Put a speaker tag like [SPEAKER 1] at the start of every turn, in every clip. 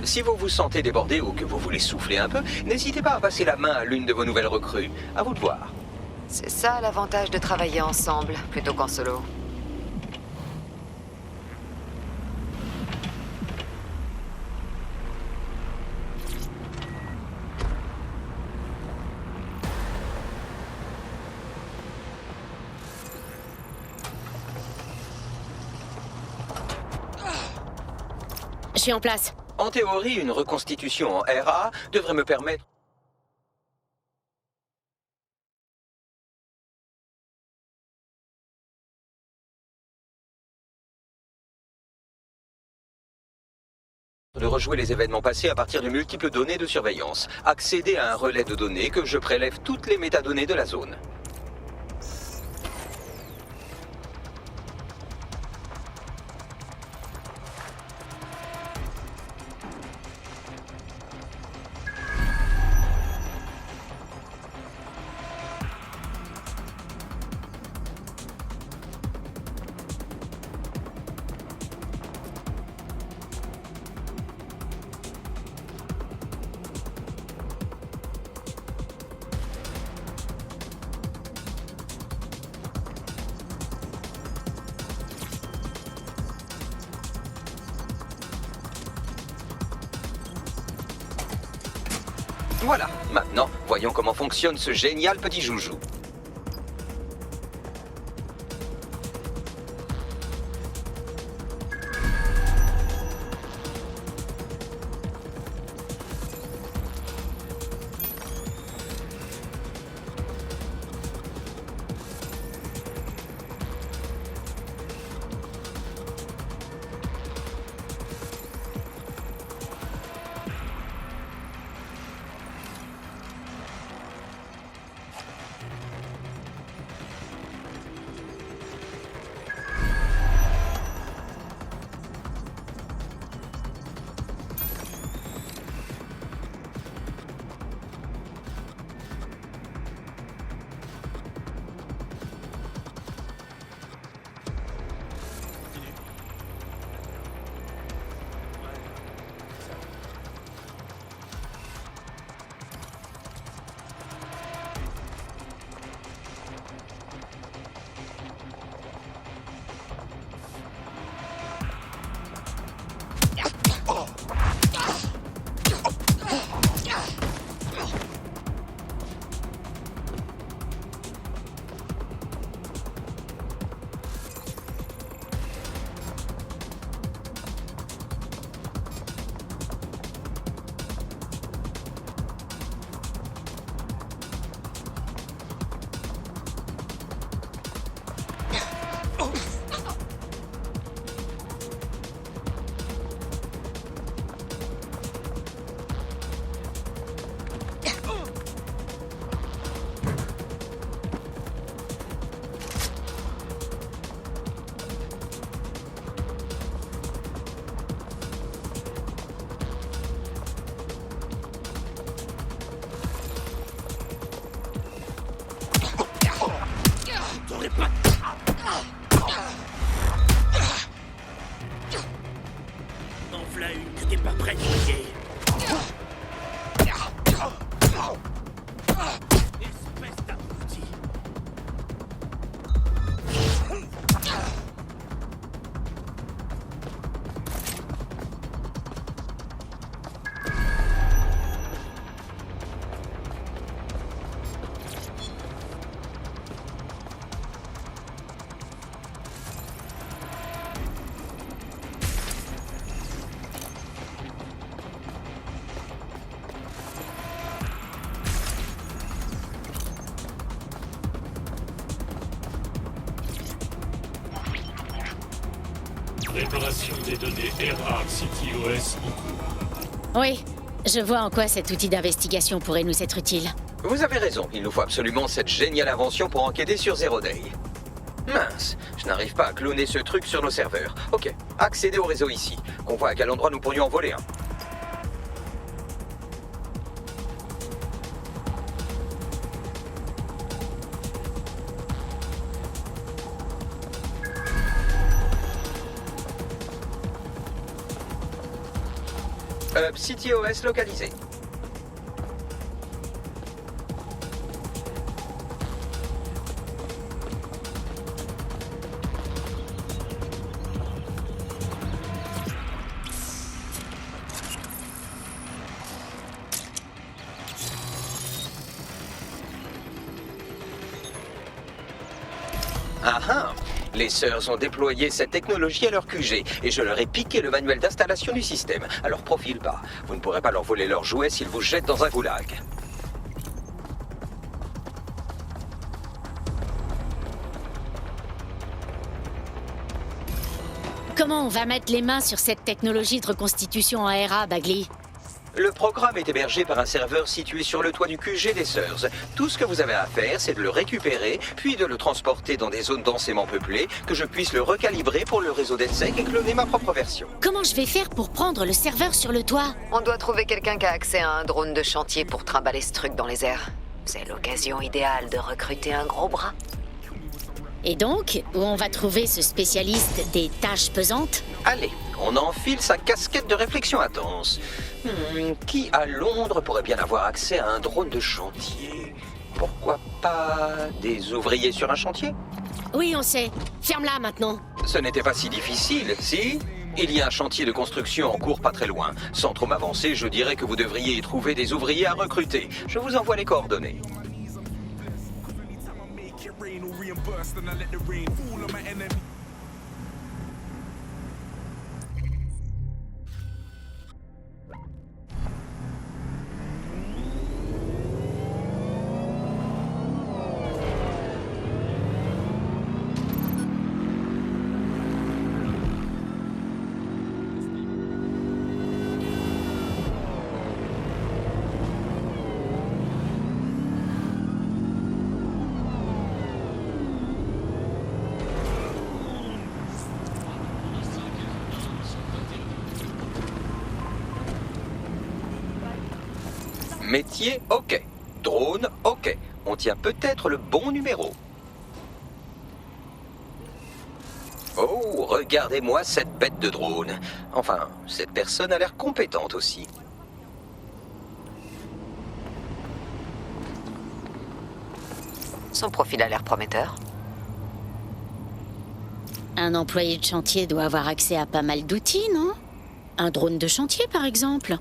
[SPEAKER 1] Si vous vous sentez débordé ou que vous voulez souffler un peu, n'hésitez pas à passer la main à l'une de vos nouvelles recrues. À vous de voir.
[SPEAKER 2] C'est ça l'avantage de travailler ensemble, plutôt qu'en solo.
[SPEAKER 3] Je suis en place.
[SPEAKER 1] En théorie, une reconstitution en RA devrait me permettre de rejouer les événements passés à partir de multiples données de surveillance. Accéder à un relais de données que je prélève toutes les métadonnées de la zone. Voilà, maintenant, voyons comment fonctionne ce génial petit joujou.
[SPEAKER 4] En v'là une que t'es pas prêt de plier. Espèce d'abruti.
[SPEAKER 5] Réparation des données RA CTOS en cours.
[SPEAKER 3] Oui, je vois en quoi cet outil d'investigation pourrait nous être utile.
[SPEAKER 1] Vous avez raison, il nous faut absolument cette géniale invention pour enquêter sur Zero Day. Mince, je n'arrive pas à cloner ce truc sur nos serveurs. Ok, accéder au réseau ici. Qu'on voit à quel endroit nous pourrions en voler un. CTOS localisé. Ah ah! Les sœurs ont déployé cette technologie à leur QG et je leur ai piqué le manuel d'installation du système. Alors profile pas. Vous ne pourrez pas leur voler leurs jouets s'ils vous jettent dans un goulag.
[SPEAKER 3] Comment on va mettre les mains sur cette technologie de reconstitution en RA, Bagley?
[SPEAKER 1] Le programme est hébergé par un serveur situé sur le toit du QG des Sœurs. Tout ce que vous avez à faire, c'est de le récupérer, puis de le transporter dans des zones densément peuplées, que je puisse le recalibrer pour le réseau d'EDSEC et cloner ma propre version.
[SPEAKER 3] Comment je vais faire pour prendre le serveur sur le toit?
[SPEAKER 2] On doit trouver quelqu'un qui a accès à un drone de chantier pour trimballer ce truc dans les airs. C'est l'occasion idéale de recruter un gros bras.
[SPEAKER 3] Et donc, où on va trouver ce spécialiste des tâches pesantes?
[SPEAKER 1] Allez, on enfile sa casquette de réflexion intense. Qui à Londres pourrait bien avoir accès à un drone de chantier? Pourquoi pas des ouvriers sur un chantier?
[SPEAKER 3] Oui, on sait. Ferme-la maintenant.
[SPEAKER 1] Ce n'était pas si difficile, si? Il y a un chantier de construction en cours pas très loin. Sans trop m'avancer, je dirais que vous devriez y trouver des ouvriers à recruter. Je vous envoie les coordonnées. Métier, ok. Drone, ok. On tient peut-être le bon numéro. Oh, regardez-moi cette bête de drone. Enfin, cette personne a l'air compétente aussi.
[SPEAKER 2] Son profil a l'air prometteur.
[SPEAKER 3] Un employé de chantier doit avoir accès à pas mal d'outils, non? Un drone de chantier, par exemple.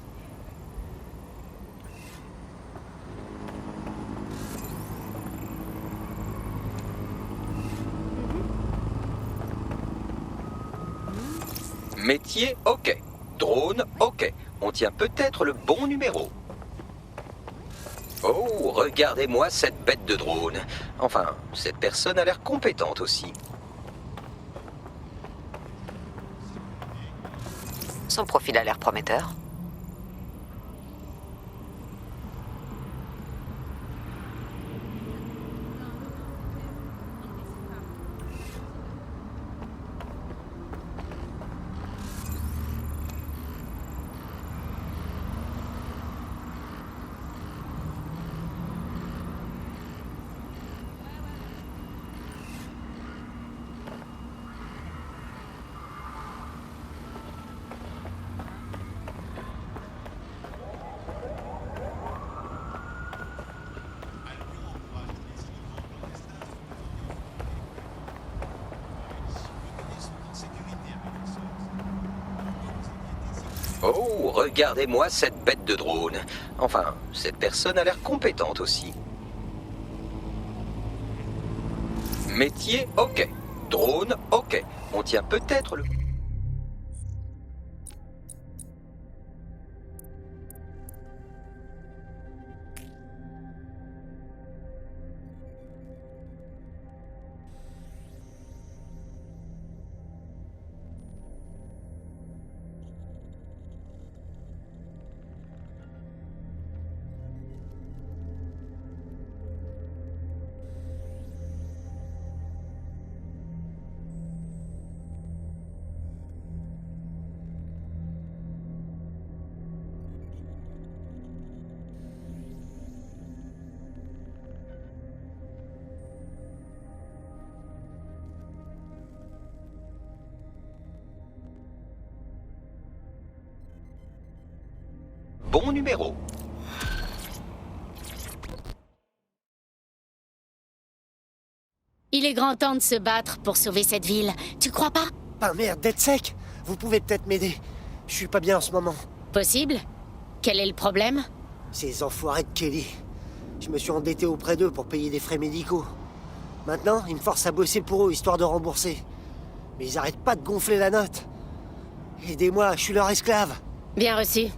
[SPEAKER 1] Métier, ok. Drone, ok. On tient peut-être le bon numéro. Oh, regardez-moi cette bête de drone. Enfin, cette personne a l'air compétente aussi.
[SPEAKER 2] Son profil a l'air prometteur.
[SPEAKER 1] Oh, regardez-moi cette bête de drone. Enfin, cette personne a l'air compétente aussi. Métier, ok. Drone, ok. On tient peut-être le... Bon numéro.
[SPEAKER 3] Il est grand temps de se battre pour sauver cette ville. Tu crois pas?
[SPEAKER 6] Ah merde, DedSec, vous pouvez peut-être m'aider. Je suis pas bien en ce moment.
[SPEAKER 3] Possible? Quel est le problème?
[SPEAKER 6] Ces enfoirés de Kelly. Je me suis endetté auprès d'eux pour payer des frais médicaux. Maintenant, ils me forcent à bosser pour eux, histoire de rembourser. Mais ils arrêtent pas de gonfler la note. Aidez-moi, je suis leur esclave.
[SPEAKER 3] Bien reçu.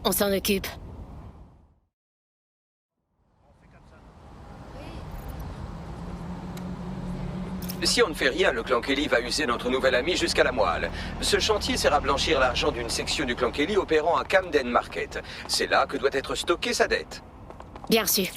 [SPEAKER 3] On s'en occupe.
[SPEAKER 1] Si on ne fait rien, le clan Kelly va user notre nouvel ami jusqu'à la moelle. Ce chantier sert à blanchir l'argent d'une section du clan Kelly opérant à Camden Market. C'est là que doit être stockée sa dette.
[SPEAKER 3] Bien reçu.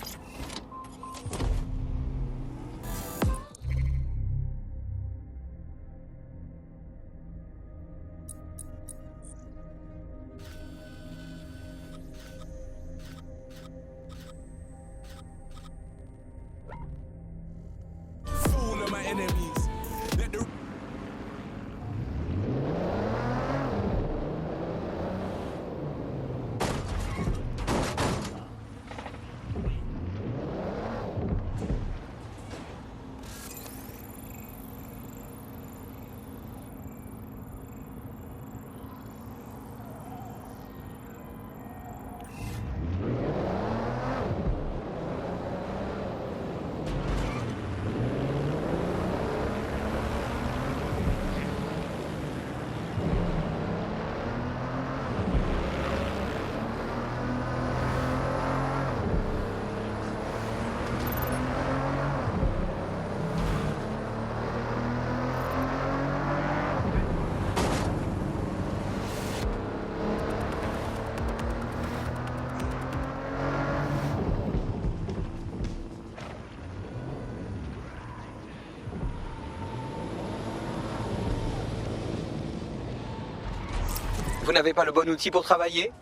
[SPEAKER 1] Vous n'avez pas le bon outil pour travailler?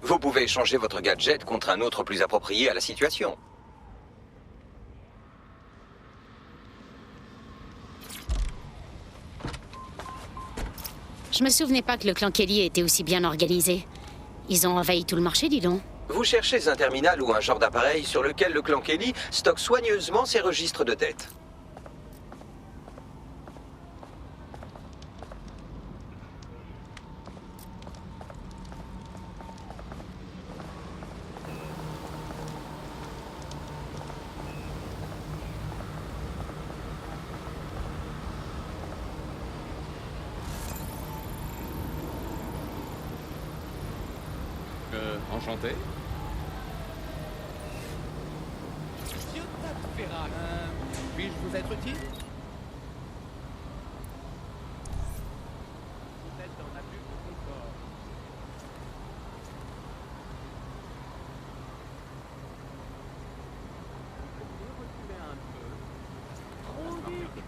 [SPEAKER 1] Vous pouvez échanger votre gadget contre un autre plus approprié à la situation.
[SPEAKER 3] Je me souvenais pas que le clan Kelly était aussi bien organisé. Ils ont envahi tout le marché, dis donc.
[SPEAKER 1] Vous cherchez un terminal ou un genre d'appareil sur lequel le clan Kelly stocke soigneusement ses registres de dette.
[SPEAKER 7] Enchanté. Puis-je vous être utile? Vous êtes dans la bulle de confort. Vous pouvez reculer un peu. Trop vite.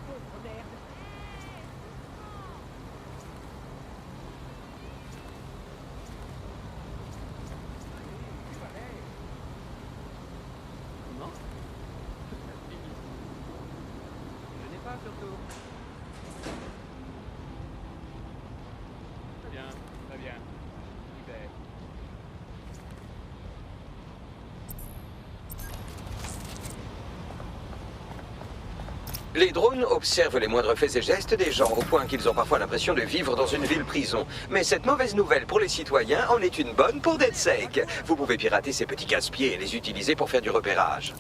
[SPEAKER 7] Pauvre merde. Surtout. Très bien, très bien. Super.
[SPEAKER 1] Les drones observent les moindres faits et gestes des gens au point qu'ils ont parfois l'impression de vivre dans une ville-prison. Mais cette mauvaise nouvelle pour les citoyens en est une bonne pour DedSec. Vous pouvez pirater ces petits casse-pieds et les utiliser pour faire du repérage.